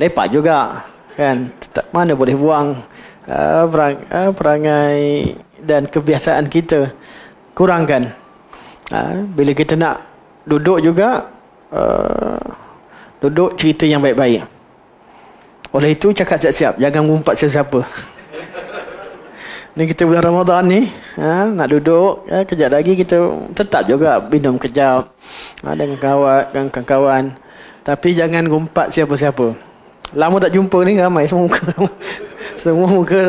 lepak juga kan. Mana boleh buang perangai dan kebiasaan kita. Kurangkan. Bila kita nak duduk juga, duduk cerita yang baik-baik. Oleh itu cakap siap-siap, jangan ngumpat siapa-siapa. Ni kita bulan Ramadan ni, nak duduk, kejap lagi kita tetap juga minum kejap dengan kawan-kawan. Tapi jangan ngumpat siapa-siapa. Lama tak jumpa ni, ramai semua muka. Semua muka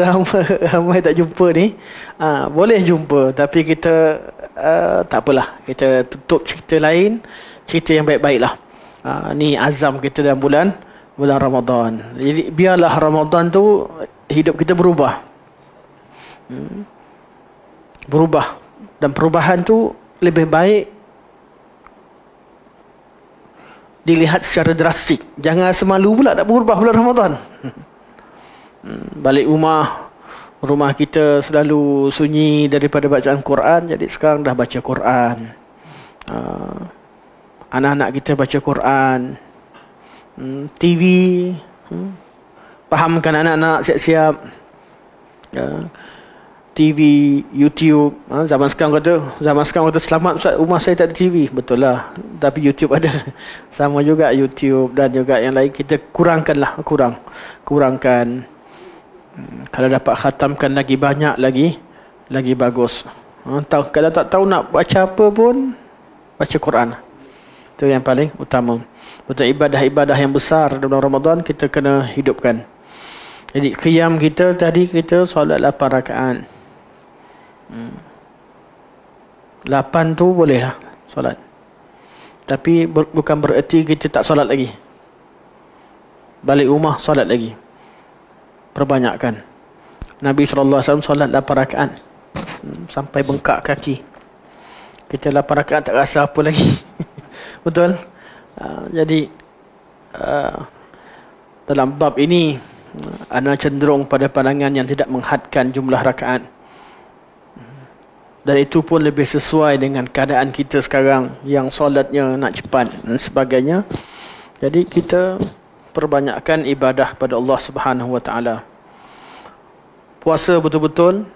ramai tak jumpa ni. Boleh jumpa, tapi kita tak apalah. Kita tutup cerita lain, cerita yang baik-baik lah. Ni azam kita dalam bulan Ramadan. Jadi biarlah Ramadan tu hidup kita berubah. Berubah. Dan perubahan tu lebih baik dilihat secara drastik. Jangan semalu pula nak berubah bulan Ramadan. Balik rumah kita selalu sunyi daripada bacaan Quran. Jadi sekarang dah baca Quran. Anak-anak kita baca Quran. TV, fahamkan anak-anak siap-siap. TV, YouTube. Zaman sekarang kata selamat Ustaz, rumah saya tak ada TV. Betul lah, tapi YouTube ada. Sama juga YouTube dan juga yang lain. Kita kurangkanlah, kurangkan. Kalau dapat khatamkan lagi banyak lagi bagus. Kalau tak tahu nak baca apa pun, baca Quran. Itu yang paling utama. Betul, ibadah-ibadah yang besar dalam Ramadan kita kena hidupkan. Jadi qiyam kita tadi, kita solat 8 rakaat. 8 tu boleh lah solat. Tapi bukan bererti kita tak solat lagi. Balik rumah solat lagi. Perbanyakkan. Nabi SAW solat 8 rakaat sampai bengkak kaki. Kita 8 rakaat tak rasa apa lagi. Betul? Jadi dalam bab ini ana cenderung pada pandangan yang tidak menghadkan jumlah rakaat, dan itu pun lebih sesuai dengan keadaan kita sekarang yang solatnya nak cepat dan sebagainya. Jadi kita perbanyakkan ibadah kepada Allah Subhanahu wa taala. Puasa betul-betul,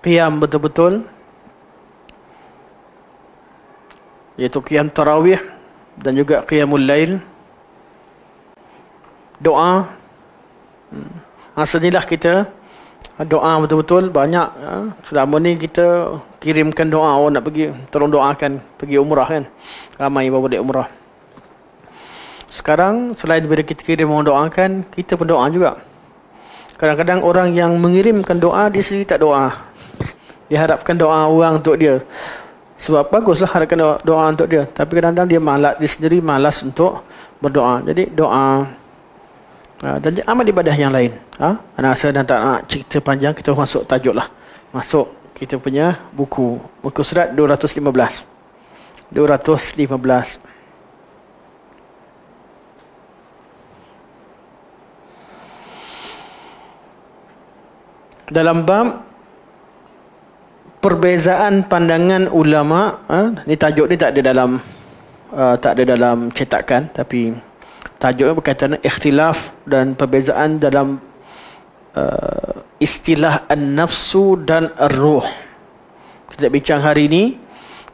qiyam betul-betul, iaitu qiyam tarawih dan juga qiyamul lail. Doa. Asalilah kita doa betul-betul banyak. Selama ni kita kirimkan doa, orang nak pergi, tolong doakan pergi umrah kan. Ramai bawa balik umrah. Sekarang selain daripada kita kirim orang doakan, kita pun doa juga. Kadang-kadang orang yang mengirimkan doa, dia sendiri tak doa. Dia harapkan doa orang untuk dia. Sebab baguslah harapkan doa untuk dia. Tapi kadang-kadang dia sendiri malas untuk berdoa. Jadi doa. Dan amal ibadah yang lain. Anak rasa dan tak nak cerita panjang, kita masuk tajuk lah. Masuk kita punya buku. Buku surat 215. 215. Dalam bab perbezaan pandangan ulama, ni tajuk ni tak ada dalam cetakan, tapi tajuknya berkaitan ikhtilaf dan perbezaan dalam istilah an-nafsu dan ar-ruh. Kita bincang hari ini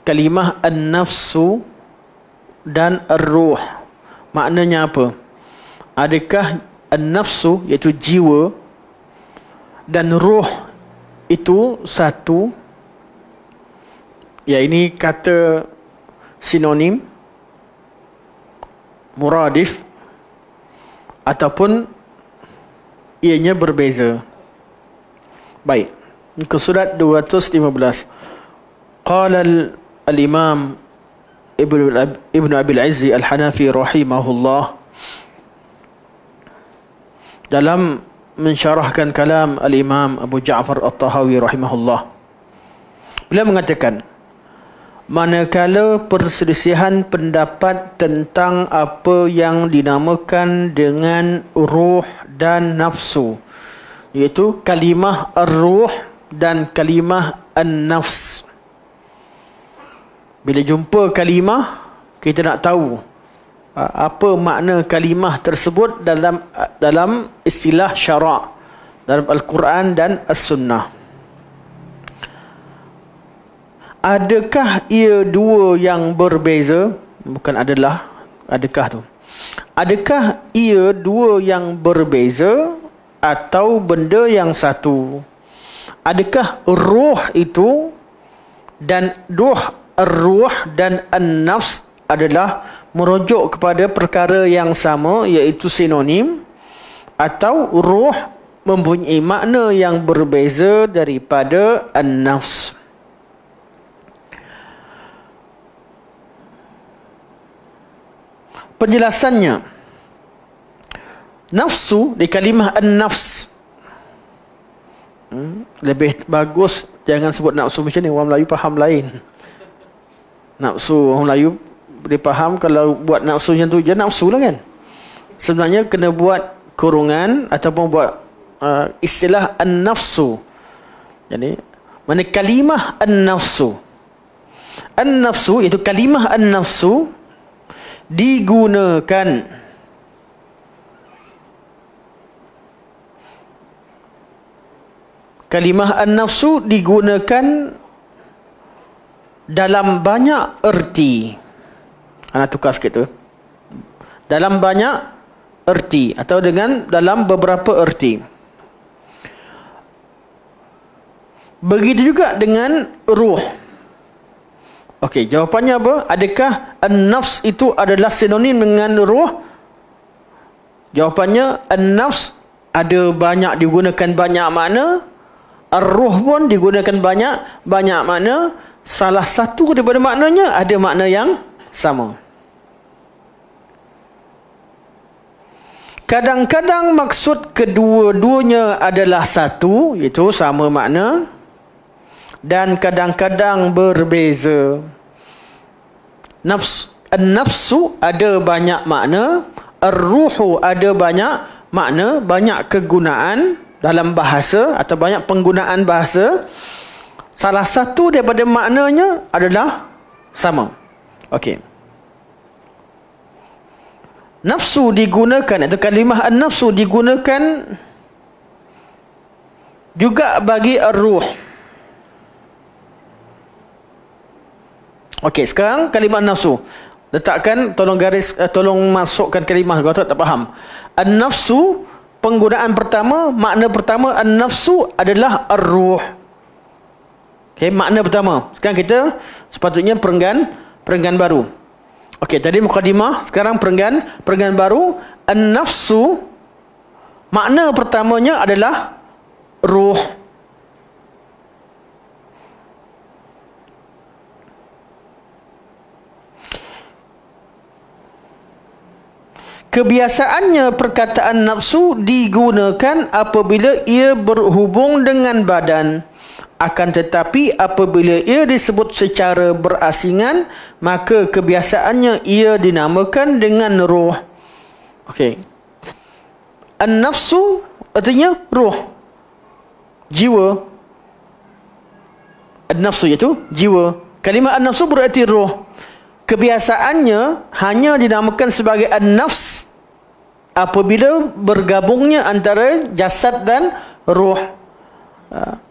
kalimah an-nafsu dan ar-ruh. Maknanya apa? Adakah an-nafsu iaitu jiwa dan ruh itu satu? Ya, ini kata sinonim, muradif, ataupun ianya berbeza. Baik, ke surat 215. Qala al-imam Ibn Abil Izzi al-Hanafi rahimahullah, dalam mensyarahkan kalam al-imam Abu Ja'far at-Tahawi rahimahullah, beliau mengatakan, manakala perselisihan pendapat tentang apa yang dinamakan dengan ruh dan nafsu, iaitu kalimah ar-ruh dan kalimah an-nafs. Bila jumpa kalimah, kita nak tahu apa makna kalimah tersebut dalam istilah syarak, dalam Al-Quran dan As-Sunnah. Adakah ia dua yang berbeza? Bukan adalah, adakah tu. Adakah ia dua yang berbeza atau benda yang satu? Adakah ruh itu dan ruh dan an-nafs adalah merujuk kepada perkara yang sama, iaitu sinonim, atau ruh mempunyai makna yang berbeza daripada an-nafs? Penjelasannya, nafsu di kalimah an-nafs, lebih bagus jangan sebut nafsu macam ni, orang Melayu faham lain. Nafsu orang Melayu boleh faham kalau buat nafsu macam tu je nafsu lah kan. Sebenarnya kena buat kurungan ataupun buat istilah an-nafsu. Jadi mana kalimah an-nafsu, an-nafsu iaitu kalimah an-nafsu digunakan kalimah an-nafsu digunakan dalam banyak erti. Anak tukar sikit tu. Dalam banyak erti atau dalam beberapa erti. Begitu juga dengan ruh. Okey, jawapannya apa? Adakah an-nafs itu adalah sinonim dengan ruh? Jawapannya, an-nafs ada banyak digunakan banyak makna, ar-ruh pun digunakan banyak makna. Salah satu daripada maknanya ada makna yang sama. Kadang-kadang maksud kedua-duanya adalah satu, iaitu sama makna, dan kadang-kadang berbeza. An-nafsu ada banyak makna, ar-ruhu ada banyak makna, banyak kegunaan dalam bahasa atau banyak penggunaan bahasa. Salah satu daripada maknanya adalah sama. Okey. Nafsu digunakan, atau kalimah an-nafsu digunakan juga bagi ar-ruh. Okey, sekarang kalimah nafsu. Letakkan, tolong garis, tolong masukkan kalimah kalau tak faham. An-nafsu, penggunaan pertama, makna pertama an-nafsu adalah ar-ruh. Okey, makna pertama. Sekarang kita sepatutnya perenggan baru. Okey, tadi mukadimah, sekarang perenggan baru. An-nafsu, makna pertamanya adalah ruh. Kebiasaannya perkataan nafsu digunakan apabila ia berhubung dengan badan. Akan tetapi apabila ia disebut secara berasingan, maka kebiasaannya ia dinamakan dengan ruh. Okey. An-nafsu artinya ruh, jiwa. An-nafsu iaitu jiwa. Kalimah an-nafsu berarti ruh. Kebiasaannya hanya dinamakan sebagai an-nafs apabila bergabungnya antara jasad dan ruh.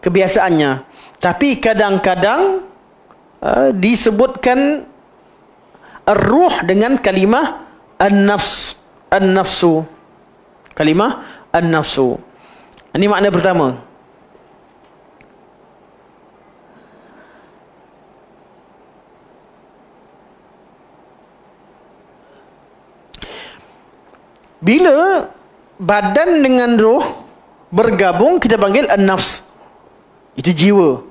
Kebiasaannya. Tapi kadang-kadang disebutkan ar-ruh dengan kalimah an-nafsu. Kalimah an-nafsu. Ini makna pertama. Bila badan dengan roh bergabung, kita panggil an-nafs. Itu jiwa.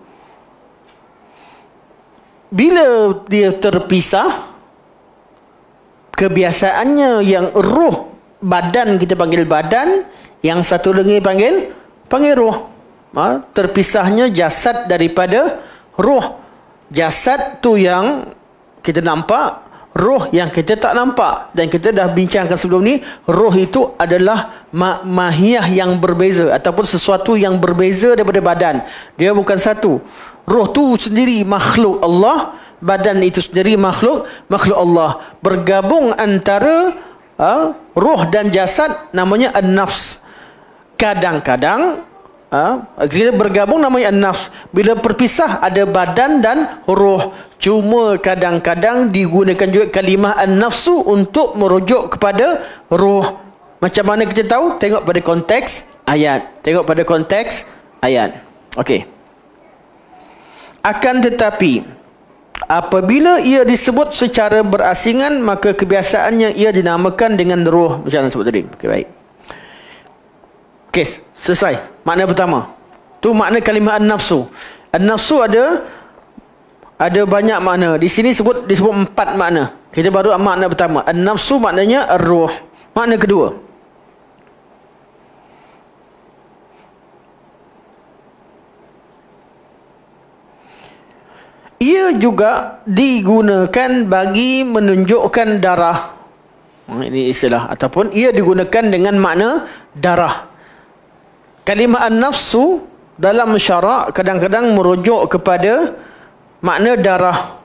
Bila dia terpisah, kebiasaannya yang roh, badan kita panggil badan, yang satu lagi panggil roh. Terpisahnya jasad daripada roh. Jasad tu yang kita nampak, roh yang kita tak nampak. Dan kita dah bincangkan sebelum ni, roh itu adalah mahiyah yang berbeza ataupun sesuatu yang berbeza daripada badan. Dia bukan satu. Roh tu sendiri makhluk Allah, badan itu sendiri makhluk Allah. Bergabung antara ruh dan jasad namanya an-nafs. Kadang-kadang kita bergabung namanya an-nafs. Bila berpisah ada badan dan ruh. Cuma kadang-kadang digunakan juga kalimah an-nafsu untuk merujuk kepada ruh. Macam mana kita tahu? Tengok pada konteks ayat. Okey. Akan tetapi apabila ia disebut secara berasingan, maka kebiasaannya ia dinamakan dengan ruh. Macam mana sebut tadi? Okey, baik. Okey, selesai. Makna pertama. Tu makna kalimah an-nafsu. An-nafsu ada banyak makna. Di sini disebut 4 makna. Kita baru makna pertama. An-nafsu maknanya ar-ruh. Makna kedua, ia juga digunakan bagi menunjukkan darah. Ini istilah. Ataupun ia digunakan dengan makna darah. Kalimah an-nafsu dalam syarak kadang-kadang merujuk kepada makna darah.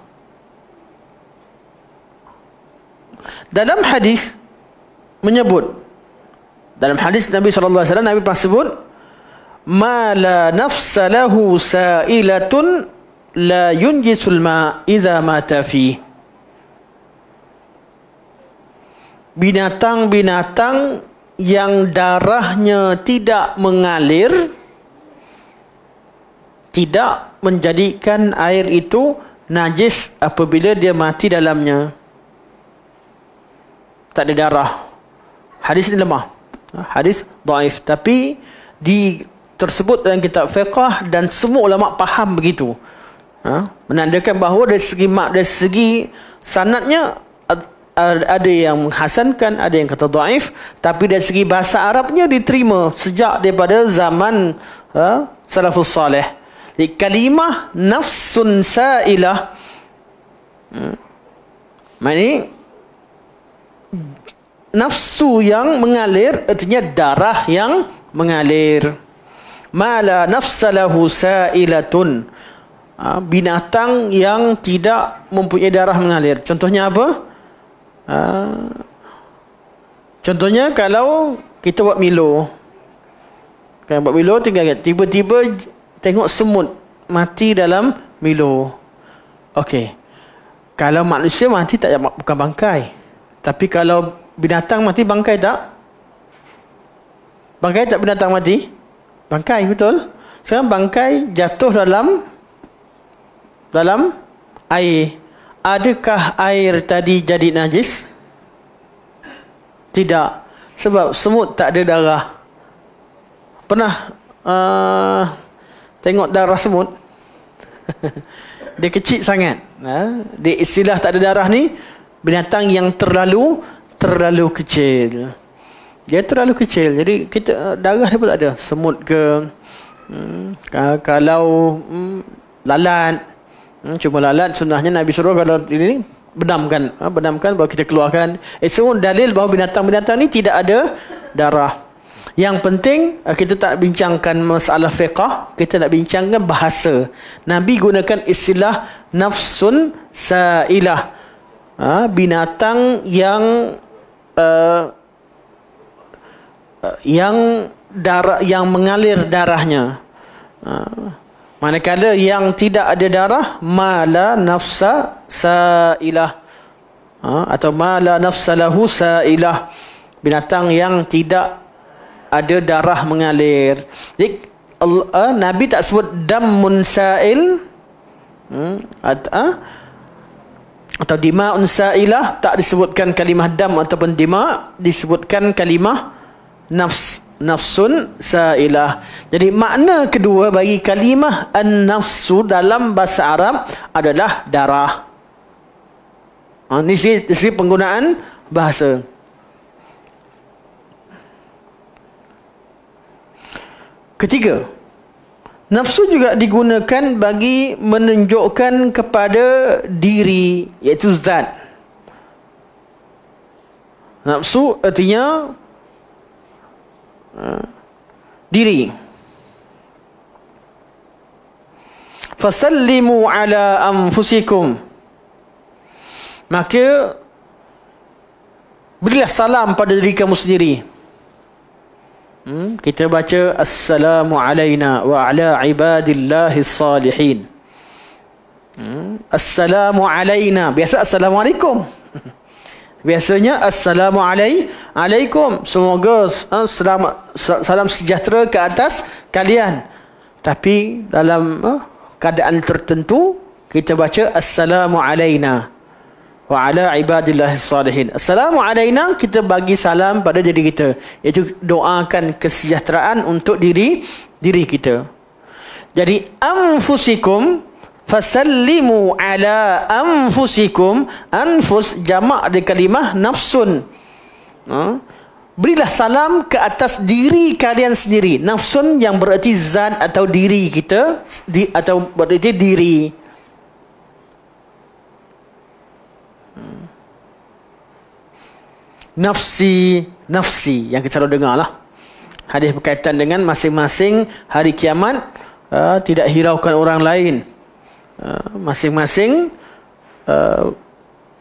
Dalam hadis menyebut, dalam hadis Nabi SAW, Nabi pernah sebut, ma la nafsa lahu sa'ilatun la yunjisul ma idza mata fi. Binatang-binatang yang darahnya tidak mengalir tidak menjadikan air itu najis apabila dia mati dalamnya. Tak ada darah. Hadis ini lemah. Hadis dhaif. Tapi tersebut dalam kitab fiqh dan semua ulama faham begitu. Menandakan bahawa dari segi sanadnya ada yang menghasankan, ada yang kata dhaif, tapi dari segi bahasa Arabnya diterima sejak daripada zaman salafus salih. Jadi kalimah nafsun sa'ilah, maknanya nafsu yang mengalir, artinya darah yang mengalir. Ma la nafsa lahu sa'ilatun, binatang yang tidak mempunyai darah mengalir. Contohnya apa? Contohnya kalau kita buat Milo, tiba-tiba tengok semut mati dalam Milo. Okey, kalau manusia mati tak, bukan bangkai. Tapi kalau binatang mati, bangkai tak? Bangkai tak binatang mati? Bangkai, betul. Sekarang bangkai jatuh dalam air. Adakah air tadi jadi najis? Tidak. Sebab semut tak ada darah. Pernah tengok darah semut? Dia kecil sangat. Dia istilah tak ada darah ni, binatang yang terlalu kecil. Dia terlalu kecil. Jadi kita darah dia pun tak ada. Semut ke, kalau lalat, cuma lalat sunnahnya Nabi suruh kalau ini benamkan baru kita keluarkan. Semua dalil bahawa binatang-binatang ni tidak ada darah. Yang penting kita tak bincangkan masalah fiqh, kita nak bincangkan bahasa. Nabi gunakan istilah nafsun sa'ilah, binatang yang yang mengalir darahnya. Manakala yang tidak ada darah, mala nafsa sa'ilah, atau mala nafsa lahu sa'ilah, binatang yang tidak ada darah mengalir. Jadi Nabi tak sebut damun sa'il, atau dima'un sa'ilah, tak disebutkan kalimah dam ataupun dima', disebutkan kalimah nafsun sa'ilah. Jadi makna kedua bagi kalimah an-nafsu dalam bahasa Arab adalah darah. Ini sisi penggunaan bahasa. Ketiga, nafsu juga digunakan bagi menunjukkan kepada diri, iaitu zat. Nafsu artinya diri. Fasallimu ala anfusikum. maka berilah salam pada diri kamu sendiri. Kita baca assalamu alaina wa ala ibadillahis salihin. Assalamu alaina, biasa assalamualaikum. Biasanya assalamu alaikum, semoga salam sejahtera ke atas kalian. Tapi dalam keadaan tertentu kita baca assalamu alaina wa ala ibadillahis salihin. Assalamu alaina, kita bagi salam pada diri kita, iaitu doakan kesejahteraan untuk diri kita. Jadi anfusikum fasallimu ala anfusikum. Anfus jamak dari kalimah nafsun. Berilah salam ke atas diri kalian sendiri. Nafsun yang berarti zat atau diri kita, atau berarti diri. Nafsi yang kita selalu dengar lah. Hadis berkaitan dengan masing-masing hari kiamat, tidak hiraukan orang lain. Masing-masing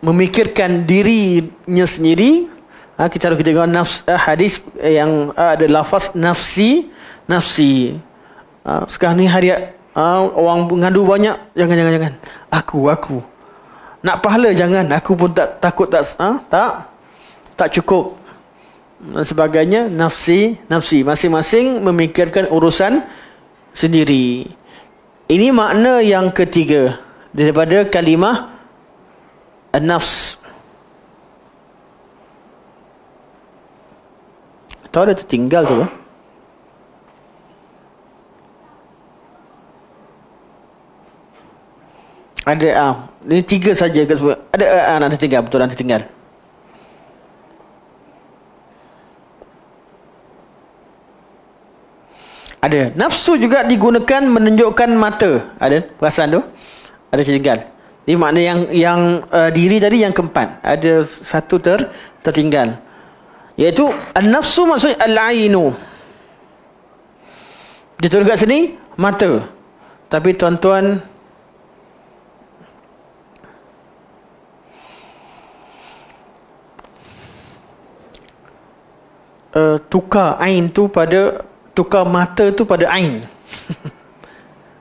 memikirkan dirinya sendiri. Kita dengar hadis yang ada lafaz nafsi. Sekarang ni hari orang mengadu banyak. Jangan. Aku. Nak pahala jangan. Aku pun takut tak cukup dan sebagainya. Nafsi. Masing-masing memikirkan urusan sendiri. Ini makna yang ketiga daripada kalimah an-nafs. Tahu ada tertinggal tu? Ada ini tiga saja ke semua. Ada nak tertinggal, betul, nak tertinggal. Ada. Nafsu juga digunakan menunjukkan mata. Ada perasaan tu? Ada tertinggal. Ini makna yang diri tadi yang keempat. Ada satu tertinggal. Iaitu an-nafsu maksudnya al-ainu. Ditulis kat sini mata. Tapi tuan-tuan tukar mata tu pada ain.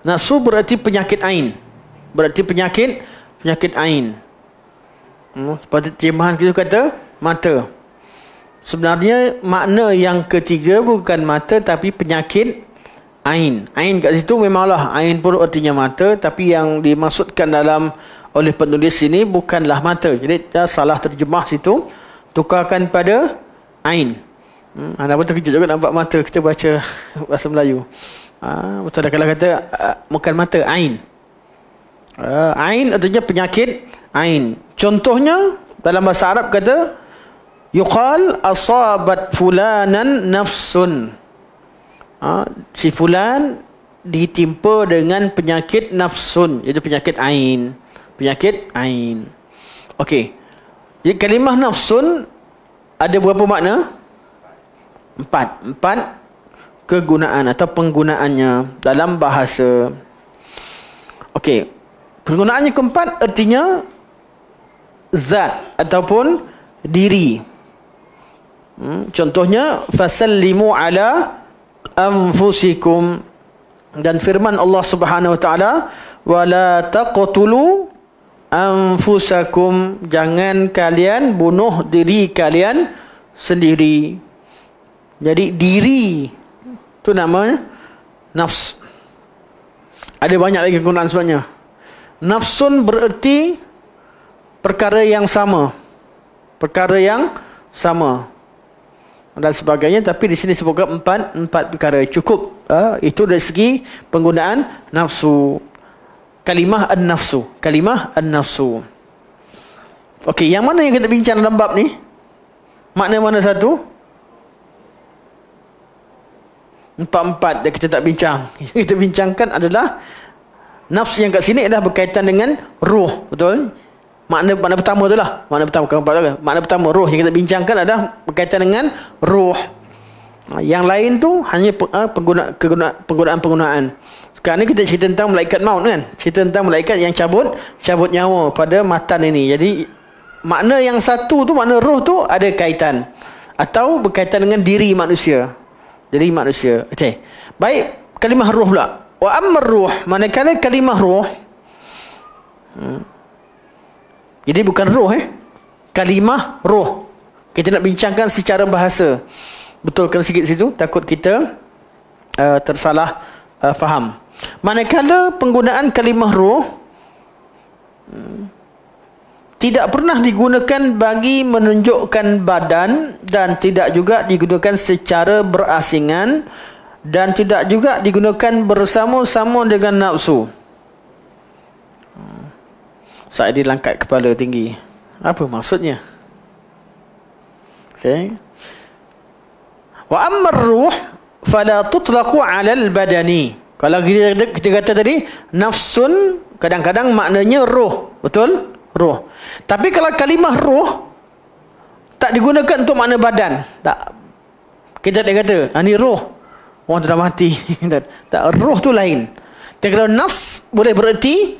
Nafsu berarti penyakit ain. Berarti penyakit ain. Seperti terjemahan kita kata mata. Sebenarnya makna yang ketiga bukan mata tapi penyakit ain. Ain kat situ memanglah ain pun artinya mata, tapi yang dimaksudkan oleh penulis ini bukanlah mata. Jadi salah terjemah situ, tukarkan pada ain. Anda pun terkejut juga nampak mata kita baca bahasa Melayu. Betul dah kalau kata bukan mata, ain. Ain artinya penyakit ain. Contohnya dalam bahasa Arab kata yuqal asabat fulanan nafsun. Si fulan ditimpa dengan penyakit nafsun, iaitu penyakit ain. Okey. Jadi kalimah nafsun ada berapa makna? Empat kegunaan atau penggunaannya dalam bahasa. Okey. Penggunaannya keempat artinya zat ataupun diri. Contohnya fasallimu ala anfusikum, dan firman Allah Subhanahu wa taala wala taqtulu anfusakum, jangan kalian bunuh diri kalian sendiri. Jadi diri tu namanya nafs. Ada banyak lagi kegunaan sebenarnya. Nafsun bererti perkara yang sama dan sebagainya, tapi di sini sebutkan empat perkara cukup. Itu dari segi penggunaan nafsu. Kalimah an-nafsu. Okey, yang mana yang kita bincang dalam bab ni? Makna mana satu? Empat yang kita tak bincang. Yang kita bincangkan adalah nafs yang kat sini adalah berkaitan dengan ruh, betul? Makna pertama tu lah. Makna pertama ruh yang kita bincangkan adalah berkaitan dengan ruh. Yang lain tu hanya penggunaan. Sekarang ni kita cerita tentang malaikat maut kan? Cerita tentang malaikat yang cabut nyawa pada matan ini. Jadi makna yang satu tu, makna roh tu ada kaitan atau berkaitan dengan diri manusia. Diri manusia. Okey. Baik, kalimah roh pula. Wa ammar ruh, manakala kalimah roh. Jadi bukan roh kalimah roh. Kita nak bincangkan secara bahasa. Betulkan sikit situ, takut kita tersalah faham. Manakala penggunaan kalimah roh tidak pernah digunakan bagi menunjukkan badan dan tidak juga digunakan secara berasingan dan tidak juga digunakan bersama-sama dengan nafsu. Saidi langkat kepala tinggi. Apa maksudnya? Okey. Wa ammar ruh fala tutlaqu 'ala al-badani. Kalau kita kata tadi nafsun, kadang-kadang maknanya roh, betul? Roh. Tapi kalau kalimah roh tak digunakan untuk makna badan. Tak. Kita tak kata, ni roh. Orang tu dah mati. Tak, roh tu lain. Dan kalau nafs boleh bererti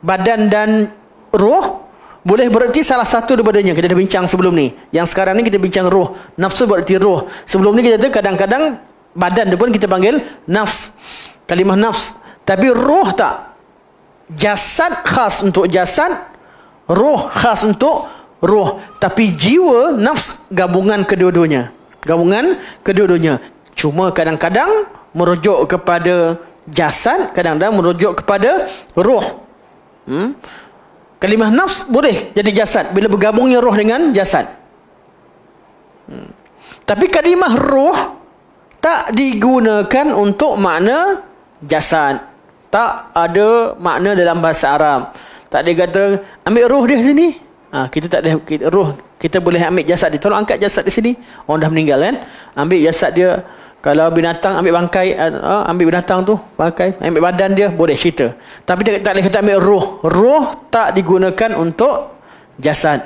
badan dan roh, boleh bererti salah satu daripadanya. Kita dah bincang sebelum ni. Yang sekarang ni kita bincang roh. Nafsu bererti roh. Sebelum ni kita kata kadang-kadang badan tu pun kita panggil nafs. Kalimah nafs. Tapi roh tak. Jasad khas untuk jasad, roh khas untuk roh. Tapi jiwa, nafs gabungan kedua-duanya. Gabungan kedua-duanya. Cuma kadang-kadang merujuk kepada jasad, kadang-kadang merujuk kepada roh. Kalimah nafs boleh jadi jasad bila bergabungnya roh dengan jasad. Tapi kalimah roh tak digunakan untuk makna jasad. Tak ada makna dalam bahasa Arab. Tak ada kata ambil roh dia sini. Kita tak ada roh. Kita boleh ambil jasad dia. Tolong angkat jasad di sini. Orang dah meninggal kan. Ambil jasad dia. Kalau binatang ambil bangkai, ambil binatang tu, bangkai, ambil badan dia, boleh cerita. Tapi tak boleh kata ambil roh. Roh tak digunakan untuk jasad.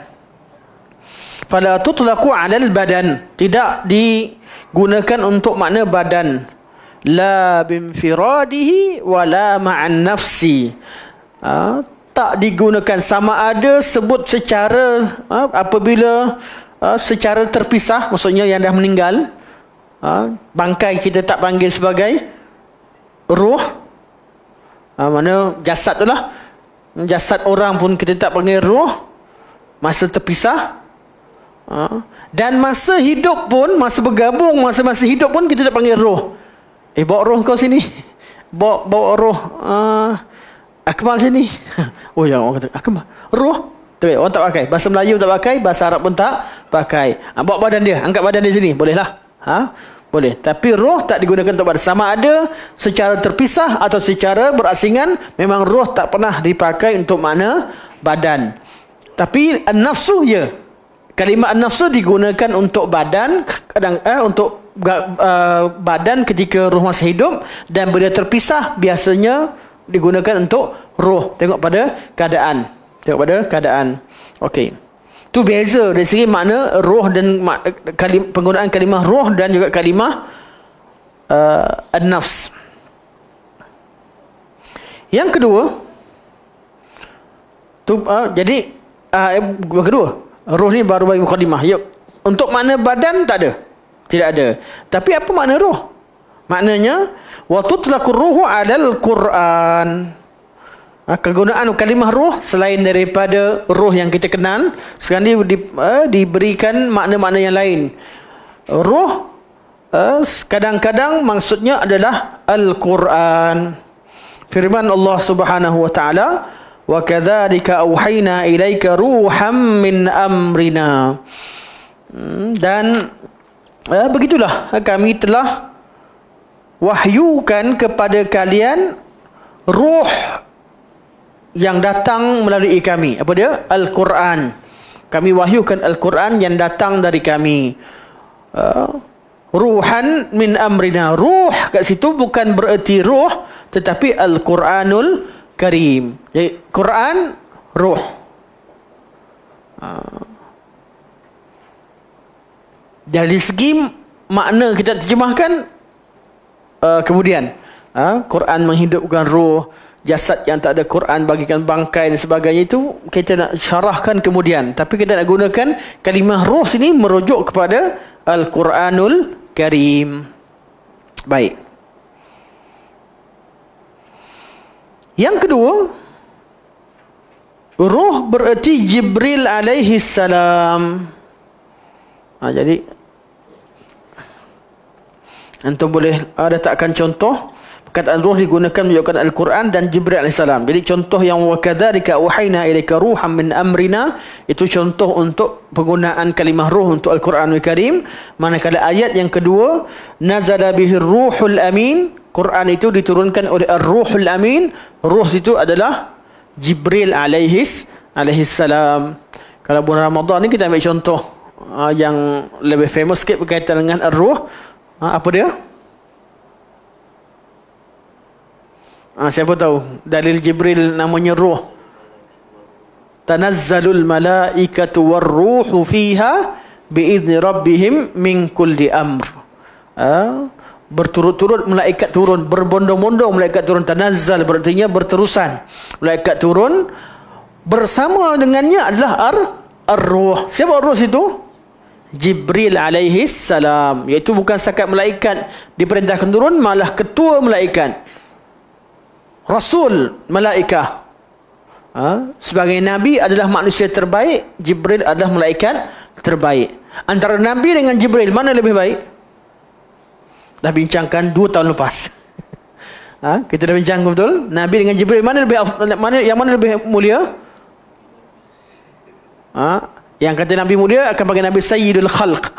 Fala tutlaqu 'alal badan. Tidak digunakan untuk makna badan. La bimfiradihi wala ma'an nafsi. Tak digunakan sama ada sebut secara apabila secara terpisah, maksudnya yang dah meninggal. Bangkai kita tak panggil sebagai roh. Mana jasad tu lah. Jasad orang pun kita tak panggil roh. Masa terpisah. Dan masa hidup pun, masa bergabung, masa hidup pun kita tak panggil roh. Bawa roh kau sini. Bawa roh Akmal sini. Oh ya, orang kata Akmal roh. Tapi orang tak pakai. Bahasa Melayu tak pakai, bahasa Arab pun tak pakai. Bawa badan dia, angkat badan dia sini. Bolehlah. Boleh. Tapi roh tak digunakan untuk badan. Sama ada secara terpisah atau secara berasingan, memang roh tak pernah dipakai untuk makna badan. Tapi an-nafsu ya. Kalimah an-nafsu digunakan untuk badan, kadang untuk badan ketika roh masih hidup, dan bila terpisah biasanya digunakan untuk roh. Tengok pada keadaan. Okey. Itu beza dari segi makna roh dan penggunaan kalimah roh dan juga kalimah an-nafs. Yang kedua, jadi kedua, roh ni baru bagi mukadimah. Untuk makna badan tak ada. Tidak ada. Tapi apa makna roh? Maknanya wa tutlaqur ruhu 'alal Quran. Kegunaan kalimah roh selain daripada roh yang kita kenal, sekarang diberikan makna-makna yang lain. Roh kadang-kadang maksudnya adalah Al-Quran. Firman Allah Subhanahu wa taala, wa kadzalika auhayna ilaika ruham min amrina. Dan begitulah kami telah wahyukan kepada kalian ruh yang datang melalui kami. Apa dia? Al-Quran. Kami wahyukan Al-Quran yang datang dari kami. Ruhan min amrina. Ruh kat situ bukan bererti ruh, tetapi Al-Quranul Karim. Jadi Quran, ruh. Dari segi makna kita terjemahkan kemudian Quran menghidupkan ruh. jasad yang tak ada Quran, bagikan bangkai dan sebagainya, itu kita nak syarahkan kemudian. Tapi kita nak gunakan kalimah ruh sini merujuk kepada Al-Quranul Karim. Baik. Yang kedua, ruh bererti Jibril alaihi salam. Jadi antum boleh letakkan contoh. Perkataan ruh digunakan menunjukkan Al-Quran dan Jibril AS. Jadi contoh yang wakadzalika auhayna ilaika ruham min amrina, itu contoh untuk penggunaan kalimah ruh untuk Al-Quranul Karim. Manakala ayat yang kedua, nazala bihir ruhul amin, Quran itu diturunkan oleh Ar-Ruhul Amin. Ruh itu adalah Jibril alaihi salam. Kalau bulan Ramadan ni kita ambil contoh yang lebih famous sikit berkaitan dengan Ar-Ruh. Apa dia? Siapa tahu dalil Jibril namanya ruh? Tanazzalul malaikatu warruhu fiha biizni rabbihim min kulli amr. Berturut-turut malaikat turun, berbondong-bondong malaikat turun. Tanazzal berartinya berterusan. Malaikat turun, bersama dengannya adalah ar-ruh. Siapa ar-ruh itu? Jibril alaihi salam. Iaitu bukan setakat malaikat diperintahkan turun, malah ketua malaikat, Rasul malaikah. Sebagai Nabi adalah manusia terbaik, Jibril adalah malaikat terbaik. Antara Nabi dengan Jibril, mana lebih baik? Dah bincangkan 2 tahun lepas. Kita dah bincang betul. Nabi dengan Jibril, mana lebih mulia? Yang kata Nabi mulia akan panggil Nabi Sayyidul Khalq.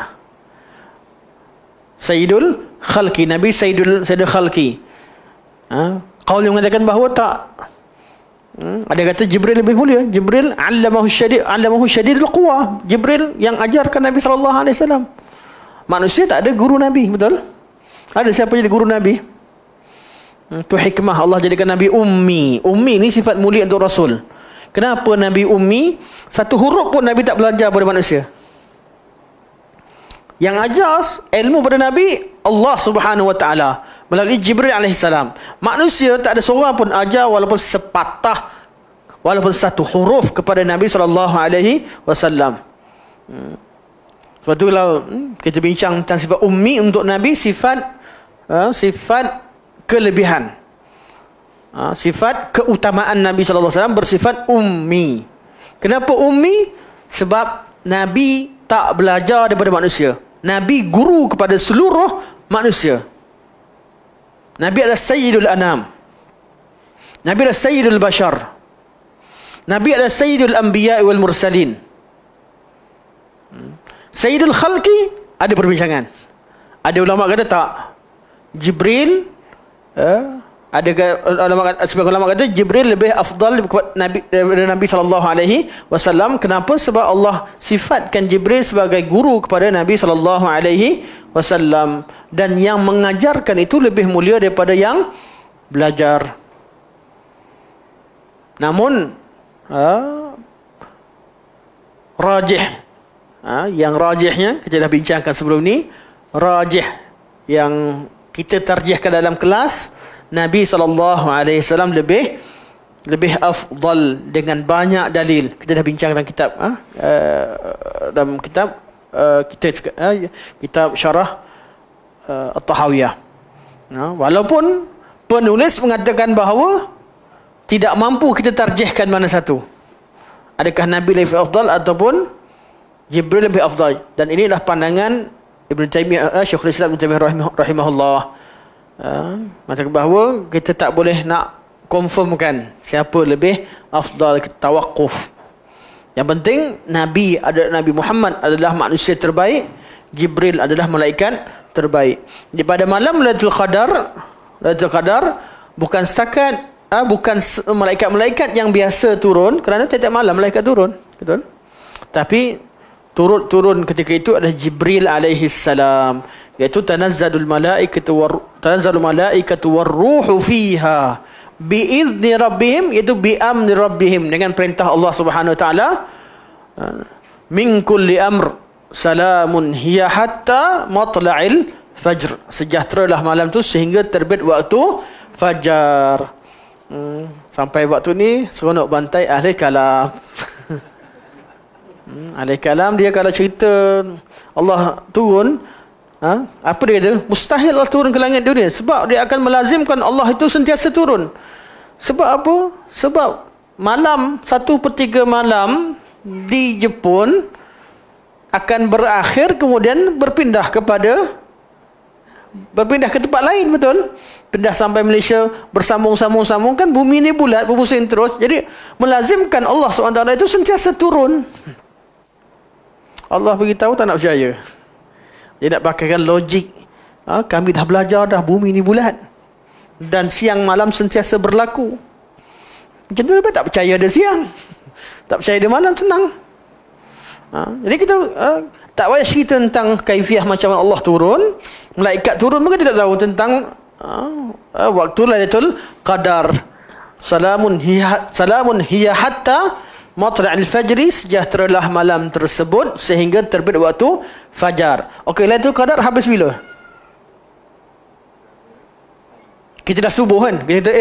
Sayyidul Khalqi, Nabi Sayyidul Khalqi. Qaul yang mengatakan bahawa tak. Ada kata Jibril lebih mulia. Jibril allamahu syadidul quwa. Jibril yang ajarkan Nabi SAW. Manusia tak ada guru Nabi, betul? Ada siapa jadi guru Nabi? Itu hikmah Allah jadikan Nabi ummi. Ummi ni sifat mulia untuk Rasul. Kenapa Nabi ummi? Satu huruf pun Nabi tak belajar pada manusia. Yang ajar ilmu pada Nabi Allah Subhanahu wa taala melalui Jibril alaihissalam. Manusia tak ada seorang pun ajar walaupun sepatah, walaupun satu huruf kepada Nabi sallallahu alaihi wasallam. Sebab tu kalau kita bincang tentang sifat ummi untuk Nabi, sifat kelebihan. Sifat keutamaan Nabi sallallahu alaihi wasallam bersifat ummi. Kenapa ummi? Sebab Nabi tak belajar daripada manusia. Nabi guru kepada seluruh manusia. Nabi adalah Sayyidul Anam. Nabi adalah Sayyidul Bashar. Nabi adalah Sayyidul Anbiya wal Mursalin. Sayyidul Khalqi ada perbincangan. Ada ulama kata tak. Jibril, sebagai ulama kata Jibril lebih afdal daripada Nabi sallallahu alaihi wasallam. Kenapa? Sebab Allah sifatkan Jibril sebagai guru kepada Nabi sallallahu alaihi wasallam, dan yang mengajarkan itu lebih mulia daripada yang belajar. Namun rajih, yang rajihnya kita dah bincangkan sebelum ni, rajih yang kita tarjihkan dalam kelas, Nabi SAW lebih afdal dengan banyak dalil. Kita dah bincang dalam kitab dalam kitab syarah At-Tahawiyah. Walaupun penulis mengatakan bahawa tidak mampu kita tarjihkan mana satu, adakah Nabi lebih afdal ataupun Jibril lebih afdal. Dan inilah pandangan Ibn Taymiyah, Syekhul Islam Ibn Taymiyah rahimahullah. Maka bahawa kita tak boleh nak confirmkan siapa lebih afdal, kita tawakuf. Yang penting Nabi Muhammad adalah manusia terbaik, Jibril adalah malaikat terbaik. Di pada malam Lailatul Qadar bukan setakat bukan malaikat-malaikat yang biasa turun, kerana tiap malam malaikat turun, betul? Tapi turun ketika itu adalah Jibril alaihi salam, iaitu tanazzalul malaikatu warruhu fiha biizni rabbihim, iaitu biamri rabbihim, dengan perintah Allah Subhanahu wa taala. Min kulli amr salamun hiya hatta matla'il fajr, sejahteralah malam tu sehingga terbit waktu fajar. Sampai waktu ni seronok bantai ahli kalam. Ahli kalam dia kalau cerita Allah turun, apa dia kata? Mustahil Allah turun ke langit dunia, sebab dia akan melazimkan Allah itu sentiasa turun. Sebab apa? Sebab malam 1/3 malam di Jepun akan berakhir, kemudian berpindah ke tempat lain, betul? Pindah sampai Malaysia, bersambung-sambung-sambung, kan bumi ni bulat, berpusing terus. Jadi melazimkan Allah SWT itu sentiasa turun. Allah beritahu, tak nak percaya. Dia nak pakaikan logik. Kami dah belajar dah, bumi ni bulat dan siang malam sentiasa berlaku. Macam tu lepas tak percaya ada siang, tak percaya ada malam, senang. Jadi kita tak payah cerita tentang kaifiah macam mana Allah turun. Malaikat turun pun kita tak tahu tentang waktu Lailatul Qadar. Salamun hiya hatta matla'il fajri, sejahteralah malam tersebut sehingga terbit waktu fajar. Okey, Lailatul Qadar habis bila? Kita dah subuh kan? Kita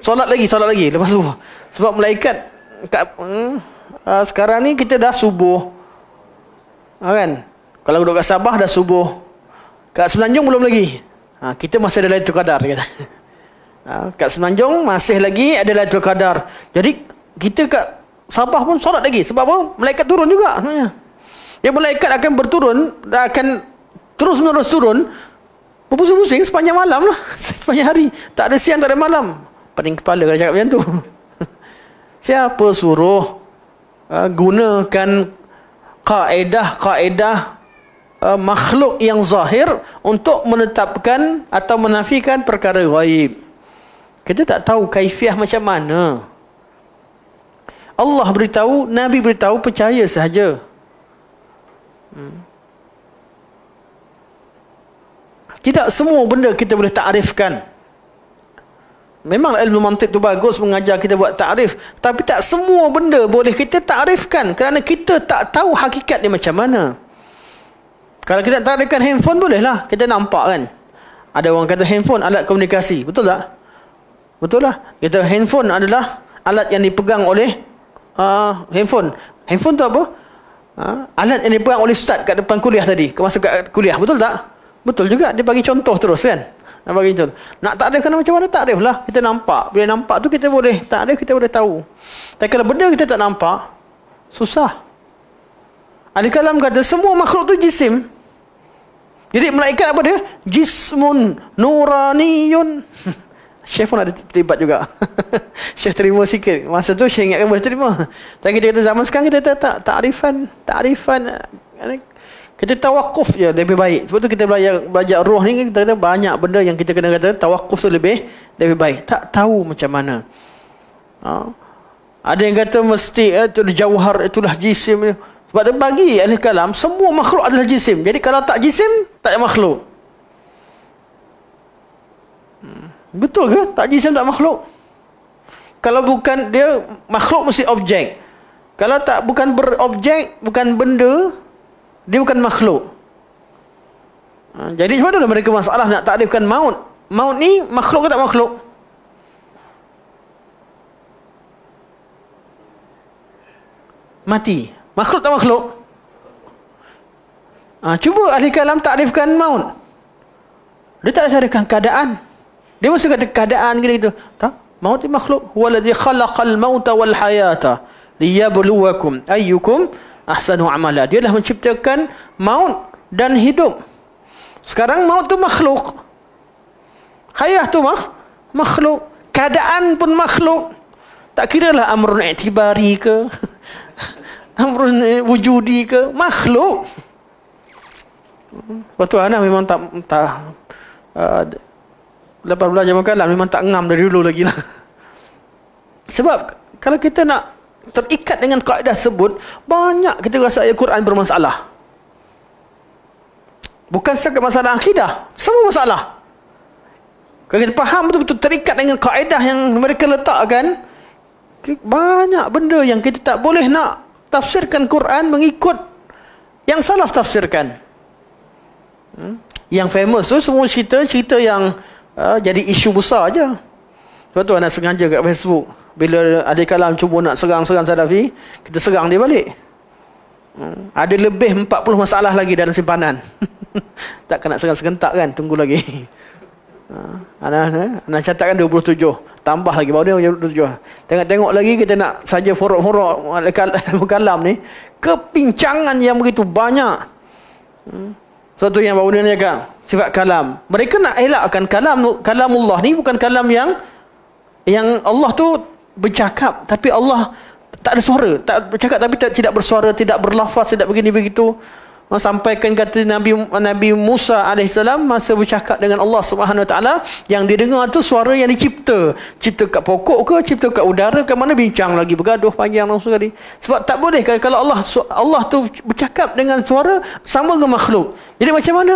solat lagi lepas subuh. Sebab malaikat sekarang ni kita dah subuh. Kan? Kalau duduk kat Sabah dah subuh. Kat Semenanjung belum lagi. Kita masih ada Lailatul Qadar kata. Kat Semenanjung masih lagi ada Lailatul Qadar. Jadi kita kat Sabah pun solat lagi. Sebab apa? Malaikat turun juga sebenarnya. Dia malaikat akan berturun, akan terus-menerus turun, berpusing-pusing sepanjang malam lah. Sepanjang hari. Tak ada siang, tak ada malam. Pening kepala kalau cakap macam tu. Siapa suruh gunakan kaedah makhluk yang zahir untuk menetapkan atau menafikan perkara ghaib? Kita tak tahu kaifiah macam mana. Allah beritahu, Nabi beritahu, percaya sahaja. Tidak semua benda kita boleh takrifkan. Memang ilmu mantik tu bagus mengajar kita buat takrif, tapi tak semua benda boleh kita takrifkan kerana kita tak tahu hakikat dia macam mana. Kalau kita takrifkan handphone bolehlah, kita nampak kan. Ada orang kata handphone alat komunikasi, betul tak? Betul lah. Kita handphone adalah alat yang dipegang oleh handphone. Handphone tu apa? Alat yang dipegang oleh ustaz kat depan kuliah tadi, masa kat kuliah, betul tak? Betul juga, dia bagi contoh terus kan. Bagi contoh. Nak takrifkan macam mana takrif lah. Kita nampak. Bila nampak tu kita boleh takrif, kita boleh tahu. Tapi kalau benda kita tak nampak, susah. Ahli kalam kata semua makhluk tu jisim. Jadi malaikat apa dia? Jismun nuraniyun. Syekh pun ada terlibat juga. Syekh terima sikit. Masa tu Syekh ingatkan boleh terima. Tapi kita kata zaman sekarang kita tak takrifan. Kita tawakuf je lebih baik. Sebab tu kita belajar roh ni, kita kata banyak benda yang kita kena kata tawakuf tu lebih baik. Tak tahu macam mana. Ada yang kata mesti itu jauhar, itulah jisim. Sebab tu bagi ahli kalam semua makhluk adalah jisim. Jadi kalau tak jisim, tak ada makhluk. Betul ke? Tak jisim tak makhluk. Kalau bukan dia makhluk mesti objek. Kalau tak bukan berobjek, bukan benda, dia bukan makhluk. Jadi sebab itulah mereka masalah nak takrifkan maut. Maut ni makhluk ke tak makhluk? Mati. Makhluk tak makhluk? Cuba ahli kalam takrifkan maut. Dia tak takrifkan keadaan. Dia mesti kata keadaan gitu. Tak? Maut ni makhluk. Huwaladzi khalaqal mauta wal hayata liyabluwakum ayyukum ahsanu amala. Dia dah menciptakan maut dan hidup. Sekarang maut tu makhluk. Hayat tu makhluk. Keadaan pun makhluk. Tak kira lah amrun i'tibari ke, amrun wujudi ke, makhluk. Lepas tu anak memang tak lepas belajar makalah memang tak ngam dari dulu lagi lah. Sebab kalau kita nak terikat dengan kaedah tersebut, banyak kita rasa ayat Quran bermasalah. Bukan setakat masalah akidah, semua masalah. Kalau kita faham betul-betul terikat dengan kaedah yang mereka letakkan, banyak benda yang kita tak boleh nak tafsirkan Quran mengikut yang salaf tafsirkan. Yang famous tu semua cerita yang jadi isu besar aja. Sebab tu anak sengaja kat Facebook, bila ada kalam cuba nak serang-serang Salafi, kita serang dia balik. Ada lebih 40 masalah lagi dalam simpanan. Takkan nak serang serentak kan, tunggu lagi. Anak catatkan 27, tambah lagi baru dia 27. Tengok lagi, kita nak saja forok-forok kalam ni, kepincangan yang begitu banyak. Satu yang baru dia cakap sifat kalam, mereka nak elakkan kalamullah ni bukan kalam yang Allah tu bercakap, tapi Allah tak ada suara, tak bercakap tapi tidak bersuara, tidak berlafaz, tidak begini begitu. Sampaikan kata Nabi Musa alaihissalam masa bercakap dengan Allah Subhanahu Wa Taala, yang dia dengar tu suara yang dicipta, cipta kat pokok ke, cipta kat udara ke mana, bincang lagi, bergaduh panjang langsung sekali. Sebab tak boleh kalau Allah tu bercakap dengan suara sama dengan makhluk. Jadi macam mana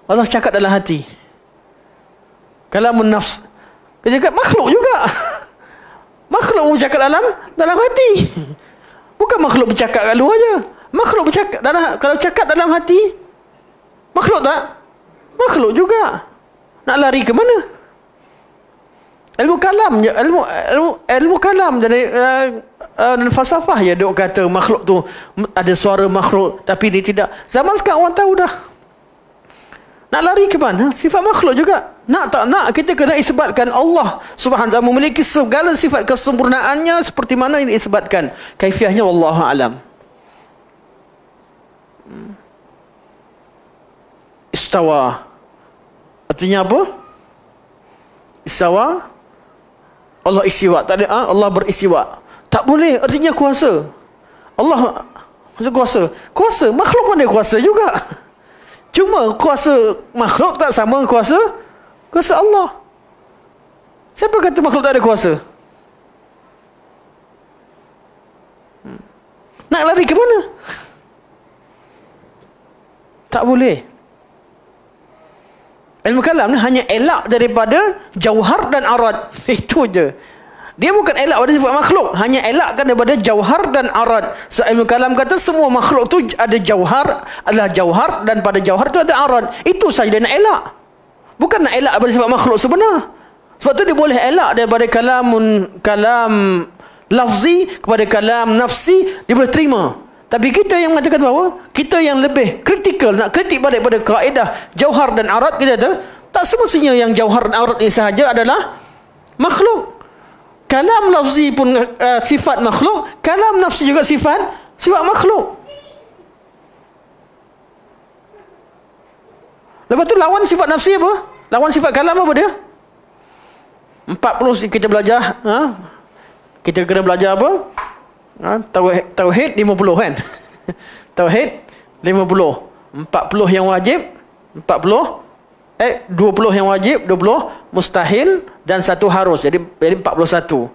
Allah cakap dalam hati? Kalamun nafs, dia cakap makhluk juga. Makhluk bercakap dalam hati. Bukan makhluk bercakap kat luar je. Makhluk bercakap kalau cakap dalam hati, makhluk tak? Makhluk juga. Nak lari ke mana? Ilmu kalam je, ilmu kalam dari falsafah je duk kata makhluk tu ada suara makhluk, tapi dia tidak. Zaman sekarang orang tahu dah. Nak lari ke mana? Sifat makhluk juga. Nak tak nak, kita kena isbatkan Allah Subhanahu Wa Taala memiliki segala sifat kesempurnaannya seperti mana ini isbatkan. Kaifiahnya wallahu alam. Istawa artinya apa? Istawa, Allah istiwa. Tak ada Allah beristiwa. Tak boleh, artinya kuasa. Allah maksud kuasa makhluk pun dia kuasa juga. Cuma kuasa makhluk tak sama kuasa Allah. Siapa kata makhluk tak ada kuasa? Nak lari ke mana? Tak boleh. Ilmu kalam ni hanya elak daripada jauhar dan arad. Itu je. Dia bukan elak pada sifat makhluk, hanya elakkan daripada jauhar dan arad. So ilmu kalam kata semua makhluk tu ada jauhar, adalah jauhar, dan pada jauhar tu ada arad. Itu saja dia nak elak. Bukan nak elak daripada sifat makhluk sebenar. Sebab tu dia boleh elak daripada kalam lafzi kepada kalam nafsi, dia boleh terima. Tapi kita yang mengatakan bahawa kita yang lebih kritikal, nak kritik balik pada kaedah jauhar dan arad, kita kata tak semestinya yang jauhar dan arad ini sahaja adalah makhluk. Kalam lafzi pun sifat makhluk, kalam nafsi juga sifat makhluk. Lepas tu lawan sifat nafsi apa? Lawan sifat kalam apa dia? 40 kita belajar, kita kena belajar apa? Tauhid 50 kan? Tauhid 50. 40 yang wajib, 20 yang wajib, 20 mustahil, dan 1 harus. Jadi 41.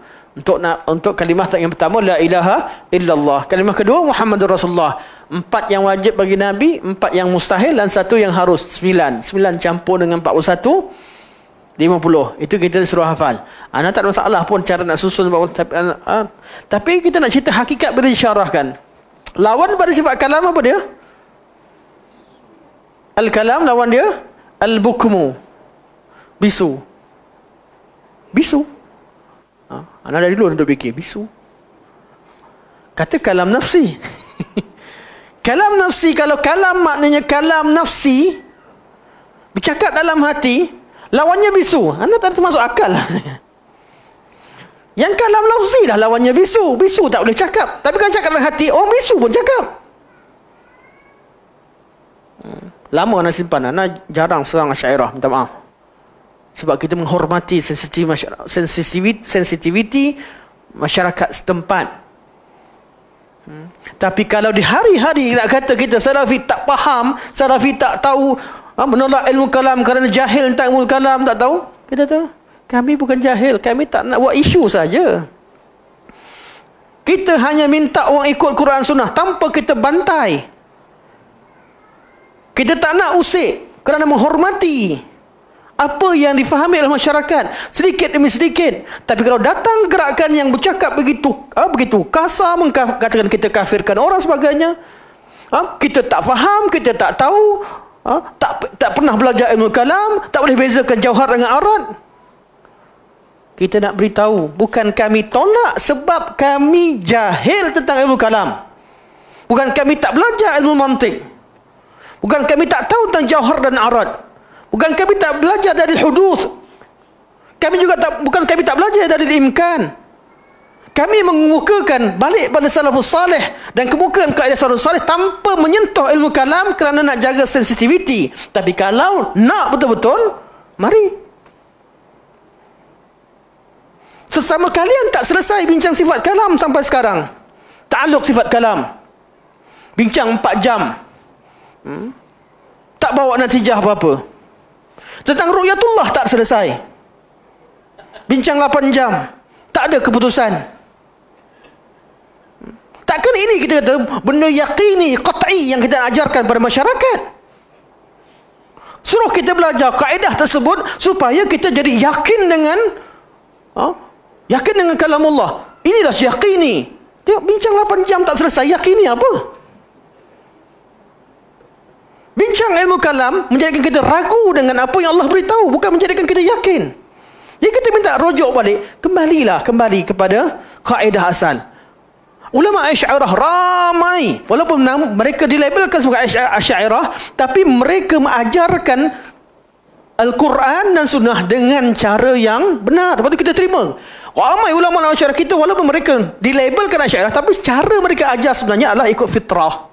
Untuk kalimah yang pertama la ilaha illallah. Kalimah kedua Muhammadur Rasulullah. 4 yang wajib bagi Nabi, 4 yang mustahil, dan 1 yang harus. 9 campur dengan 41, 50. Itu kita suruh hafal. Anak tak ada masalah pun cara nak susun, tapi kita nak cerita hakikat bila disyarahkan. Lawan pada sifat kalam apa dia? Al-kalam lawan dia al-bukmu, bisu. Anak dari dulu untuk fikir bisu. Kata kalam nafsi. Kalam nafsi, kalau kalam maknanya kalam nafsi, bercakap dalam hati, lawannya bisu. Anda tak termasuk akal. Yang kalam lafzi dah lawannya bisu. Bisu tak boleh cakap. Tapi kalau cakap dalam hati, orang bisu pun cakap. Lama anak simpan. Anak jarang serang Asy'ariyah, minta maaf. Sebab kita menghormati sensitiviti masyarakat setempat. Tapi kalau di hari-hari nak kata kita Salafi tak faham, Salafi tak tahu, menolak ilmu kalam kerana jahil tentang ilmu kalam, tak tahu, kita tahu, kami bukan jahil, kami tak nak buat isu saja. Kita hanya minta orang ikut Quran Sunnah tanpa kita bantai. Kita tak nak usik kerana menghormati apa yang difahami oleh masyarakat sedikit demi sedikit. Tapi kalau datang gerakan yang bercakap begitu kasar, mengatakan kita kafirkan orang sebagainya, kita tak faham, kita tak tahu, tak pernah belajar ilmu kalam, tak boleh bezakan jauhar dengan arad, Kita nak beritahu, bukan kami tolak sebab kami jahil tentang ilmu kalam. Bukan kami tak belajar ilmu mantik. Bukan kami tak tahu tentang jauhar dan arad. Bukan kami tak belajar dari hudus. Kami juga bukan kami tak belajar dari imkan. Kami mengemukakan balik pada salafus salih dan kemukakan kaedah salafus salih tanpa menyentuh ilmu kalam kerana nak jaga sensitiviti. Tapi kalau nak betul-betul, mari. Sesama kalian tak selesai bincang sifat kalam sampai sekarang. Ta'alluq sifat kalam. Bincang 4 jam. Tak bawa natijah apa-apa. Tentang ru'yatullah tak selesai. Bincang 8 jam. Tak ada keputusan. Takkan ini kita kata benda yaqini, qat'i yang kita ajarkan pada masyarakat. Suruh kita belajar kaedah tersebut supaya kita jadi yakin dengan yakin dengan kalamullah. Inilah yaqini. Tengok bincang 8 jam tak selesai, yakini apa? Bincang ilmu kalam menjadikan kita ragu dengan apa yang Allah beritahu, bukan menjadikan kita yakin. Jadi kita minta rujuk balik, kembali kepada kaedah asal. Ulama Asy'ariyah ramai, walaupun mereka dilabelkan sebagai Asy'ariyah, tapi mereka mengajarkan Al-Quran dan Sunnah dengan cara yang benar. Lepas itu kita terima. Ramai ulama Asy'ariyah kita, walaupun mereka dilabelkan Asy'ariyah, tapi cara mereka ajar sebenarnya adalah ikut fitrah.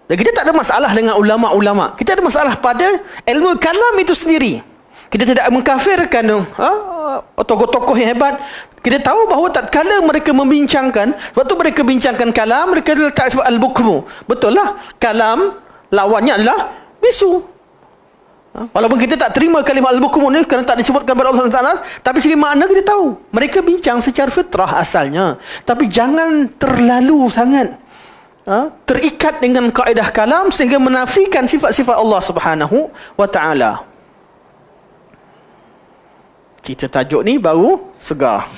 Dan kita tak ada masalah dengan ulama-ulama. Kita ada masalah pada ilmu kalam itu sendiri. Kita tidak mengkafirkan tokoh-tokoh yang hebat. Kita tahu bahawa tatkala mereka membincangkan, waktu mereka bincangkan kalam, mereka letak sebab al-bukmu. Betul lah, kalam lawannya adalah bisu. Walaupun kita tak terima kalimah al-bukmu ni kerana tak disebutkan pada Allah SWT, tapi segi makna kita tahu. Mereka bincang secara fitrah asalnya. Tapi jangan terlalu sangat terikat dengan kaedah kalam sehingga menafikan sifat-sifat Allah Subhanahu wa taala. Kita tajuk ni baru segar.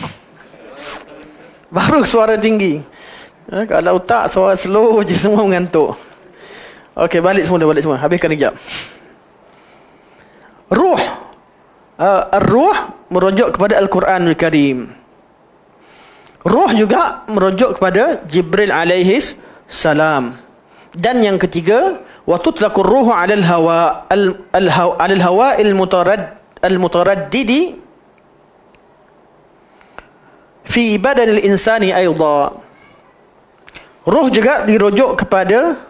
Baru suara tinggi. Kalau tak suara slow je semua mengantuk. Okey, balik semua. Habiskan kejap. Ruh. Ar-ruh merujuk kepada Al-Quranul Karim. Ruh juga merujuk kepada Jibril alaihis salam. Dan yang ketiga, wa tutlaqur ruhu 'ala al-hawa al-hawa al-mutaraddidi fi badan al-insani aidan. Ruh juga dirujuk kepada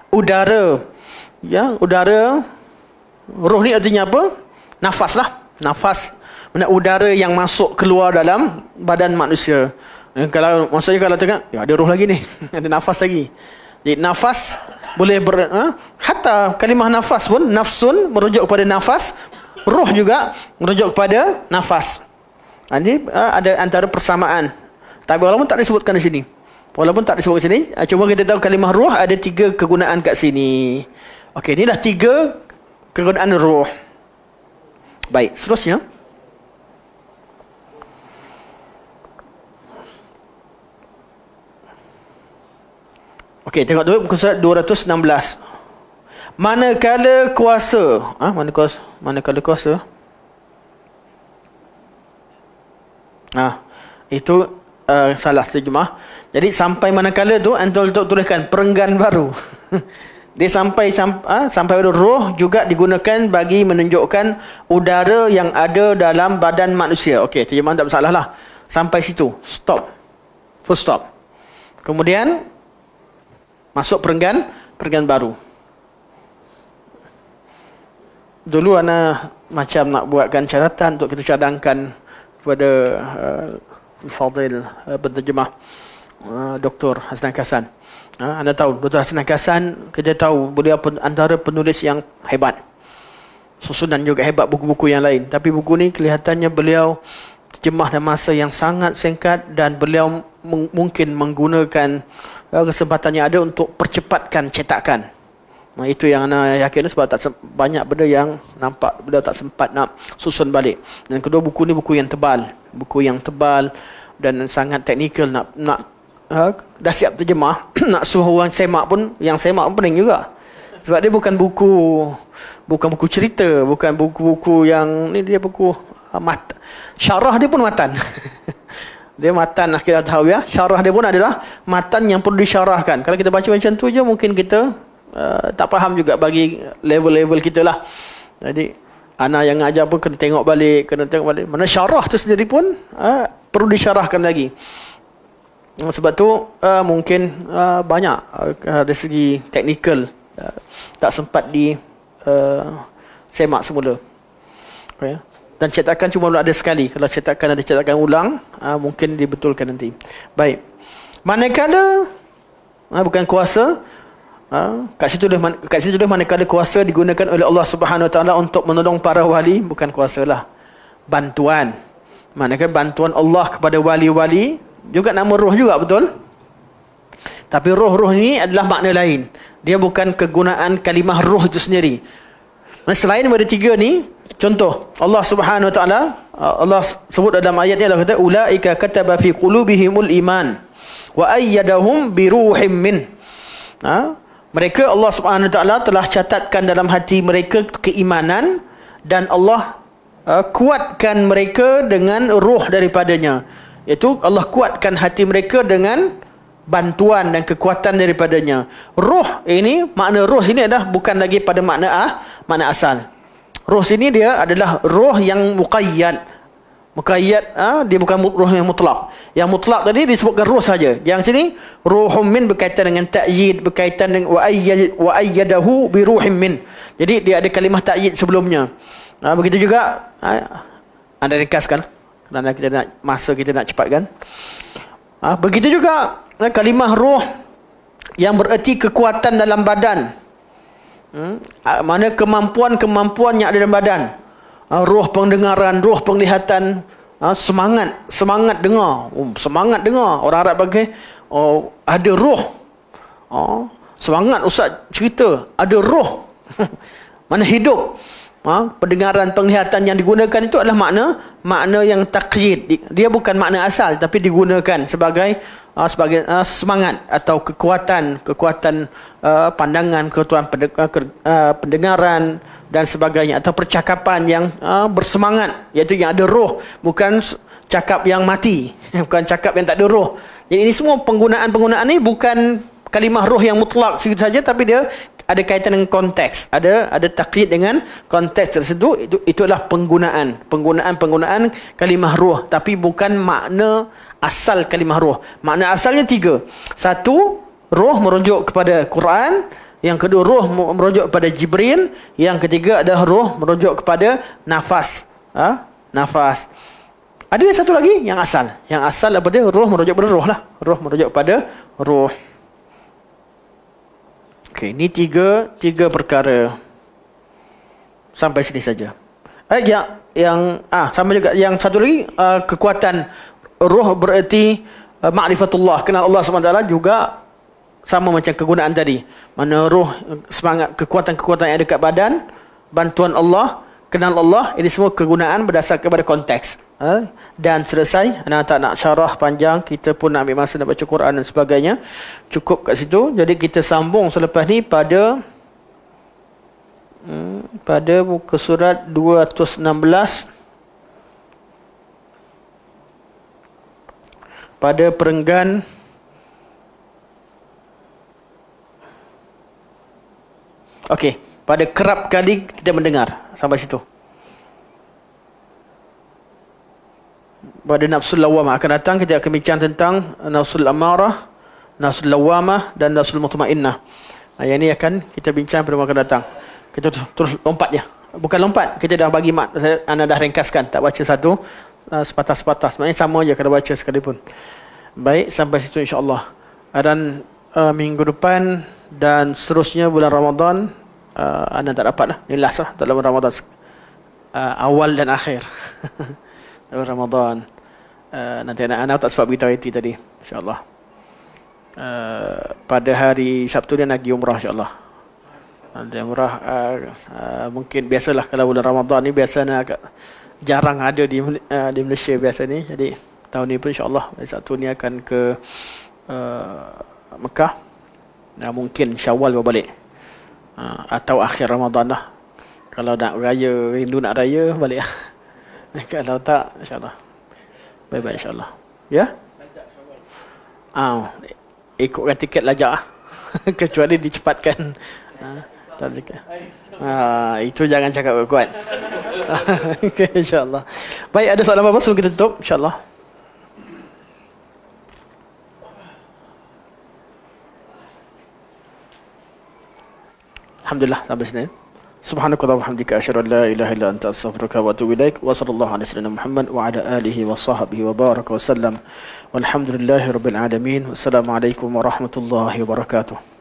udara. Ya, udara. Ruh ni artinya apa? Nafas lah. Nafas. Udara yang masuk keluar dalam badan manusia. Kalau maksudnya kalau tengok, ya ada ruh lagi ni. Ada nafas lagi. Jadi nafas boleh hatta kalimah nafas pun, nafsun merujuk kepada nafas, ruh juga merujuk kepada nafas. Ini ada antara persamaan. Tapi walaupun tak disebutkan di sini. Cuba kita tahu kalimah ruh ada 3 kegunaan kat sini. Okey, inilah 3 kegunaan ruh. Baik, seterusnya. Okey, tengok dulu muka surat 216. Manakala kuasa. Manakala kuasa. Itu salah terjemah. Jadi sampai manakala tu antum tuliskan perenggan baru. Dia sampai pada roh juga digunakan bagi menunjukkan udara yang ada dalam badan manusia. Okey, terjemahan tak bersalah lah. Sampai situ. Stop. Full stop. Kemudian masuk perenggan baru. Dulu ana macam nak buatkan catatan untuk kita cadangkan kepada Fadil penterjemah Dr. Hasnan Kasan. Anda tahu Dr. Hasnan Kasan, kita tahu beliau antara penulis yang hebat. Susunan juga hebat buku-buku yang lain. Tapi buku ni kelihatannya beliau terjemah dalam masa yang sangat singkat dan beliau mungkin menggunakan kesempatan yang ada untuk percepatkan cetakan. Itu yang anda yakin sebab tak banyak benda yang nampak beliau tak sempat nak susun balik. Dan kedua, buku ni buku yang tebal dan sangat teknikal. Nak dah siap terjemah nak suruh orang semak pun, yang semak pun pening juga. Sebab dia bukan buku cerita, bukan buku-buku yang ni, dia buku syarah dia pun matan. Dia matan Aqidah Tahawiyah, syarah dia pun adalah matan yang perlu disyarahkan. Kalau kita baca macam tu je, mungkin kita tak faham juga bagi level-level kita lah. Jadi anak yang ajar pun kena tengok balik. Mana syarah tu sendiri pun perlu disyarahkan lagi. Sebab tu mungkin banyak dari segi teknikal tak sempat di semak semula. Okay. Dan cetakan cuma ada sekali. Kalau ada cetakan ulang, mungkin dibetulkan nanti. Baik. Manakala bukan kuasa, kat situ dah manakala kuasa digunakan oleh Allah Subhanahu Wa Taala untuk menolong para wali, bukan kuasalah, bantuan. Manakala bantuan Allah kepada wali-wali, juga nama roh juga, betul? Tapi roh-roh ini adalah makna lain. Dia bukan kegunaan kalimah roh itu sendiri. Selain daripada tiga ni, contoh Allah Subhanahu Wa Taala, Allah sebut dalam ayatnya, Allah kata ulaika kataba fi qulubihimul iman wa ayyadahum bi ruhim min. Mereka Allah Subhanahu Wa Taala telah catatkan dalam hati mereka keimanan, dan Allah kuatkan mereka dengan ruh daripadanya. Iaitu Allah kuatkan hati mereka dengan bantuan dan kekuatan daripadanya. Ruh ini, makna ruh sini adalah bukan lagi pada makna asal. Ruh sini dia adalah ruh yang muqayyad. Dia bukan ruh yang mutlak. Yang mutlak tadi disebutkan ruh saja. Yang sini ruhum min berkaitan dengan ta'yid, berkaitan dengan wa ayyadahu bi ruhim min. Jadi dia ada kalimah ta'yid sebelumnya. Begitu juga anda ringkaskan kerana kita nak masa kita nak cepatkan. Begitu juga kalimah ruh yang bererti kekuatan dalam badan. Mana kemampuan yang ada dalam badan. Ruh pendengaran, ruh penglihatan, semangat dengar. Semangat dengar. Orang Arab bagi ada ruh. Semangat ustaz cerita, ada ruh. Mana hidup. Pendengaran, penglihatan yang digunakan itu adalah makna yang taqyid. Dia bukan makna asal, tapi digunakan sebagai semangat atau kekuatan pandangan, kekuatan pendengaran dan sebagainya, atau percakapan yang bersemangat, iaitu yang ada roh, bukan cakap yang mati, bukan cakap yang tak ada roh. Jadi ini semua penggunaan ni bukan kalimah roh yang mutlak saja, tapi dia ada kaitan dengan konteks, ada takyid dengan konteks tersebut. Itu adalah penggunaan kalimah ruh, tapi bukan makna asal kalimah ruh. Makna asalnya tiga. Satu, ruh merujuk kepada Quran. Yang kedua, ruh merujuk kepada Jibril. Yang ketiga adalah ruh merujuk kepada nafas. Nafas. Ada satu lagi yang asal. Yang asal apa dia? Ruh merujuk kepada ruh lah. Ruh merujuk kepada ruh. Okey, ini tiga perkara. Sampai sini saja. Sama juga yang satu lagi, kekuatan ruh bererti ma'rifatullah, kenal Allah SWT, juga sama macam kegunaan tadi. Mana ruh, semangat, kekuatan-kekuatan yang ada dekat badan, bantuan Allah, kenal Allah, ini semua kegunaan berdasarkan kepada konteks. Dan selesai. Tak nak syarah panjang, kita pun nak ambil masa nak baca Quran dan sebagainya. Cukup kat situ. Jadi kita sambung selepas ni pada muka surat 216, pada perenggan pada kerap kali kita mendengar. Sampai situ. Pada nafsul lawamah akan datang, kita akan bincang tentang nafsul amarah, nafsul lawamah dan nafsul mutmainnah. Yang ini akan kita bincang pada masa akan datang. Kita terus lompat je. Bukan lompat, kita dah bagi anda dah ringkaskan, tak baca satu sepatah-sepatah. Sebenarnya sama je kalau baca sekalipun. Baik, sampai situ insya-Allah. Dan minggu depan dan seterusnya bulan Ramadan, anda tak dapat lah. Ni last lah dalam Ramadan. Awal dan akhir. Dalam Ramadan. Nanti anak tak sempat beritahu IT tadi, insya-Allah. Pada hari Sabtu dia nak pergi umrah, insya-Allah. Nanti umrah mungkin biasalah kalau bulan Ramadan ni biasanya agak jarang ada di Malaysia biasa ni. Jadi tahun ni pun insya-Allah hari Sabtu ni akan ke Mekah. Mungkin Syawal baru balik. Atau akhir Ramadan lah. Kalau nak raya, rindu nak raya, balik lah. Kalau tak, insyaAllah. Baik-baik insyaAllah. Ya? Ikutkan tiket lajak. Kecuali dicepatkan. Tak tiket. Itu jangan cakap kuat. Okay, insyaAllah. Baik, ada soalan apa-apa sebelum kita tutup? InsyaAllah. Alhamdulillah, sampai sini. Subhanakallah wa bihamdika asyhadu an la ilaha illa anta astaghfiruka wa atubu ilaik wa sallallahu ala sayyidina Muhammad wa ala alihi wa sahbihi wa baraka wa sallam. Walhamdulillahirabbil alamin. Wassalamualaikum warahmatullahi wabarakatuh.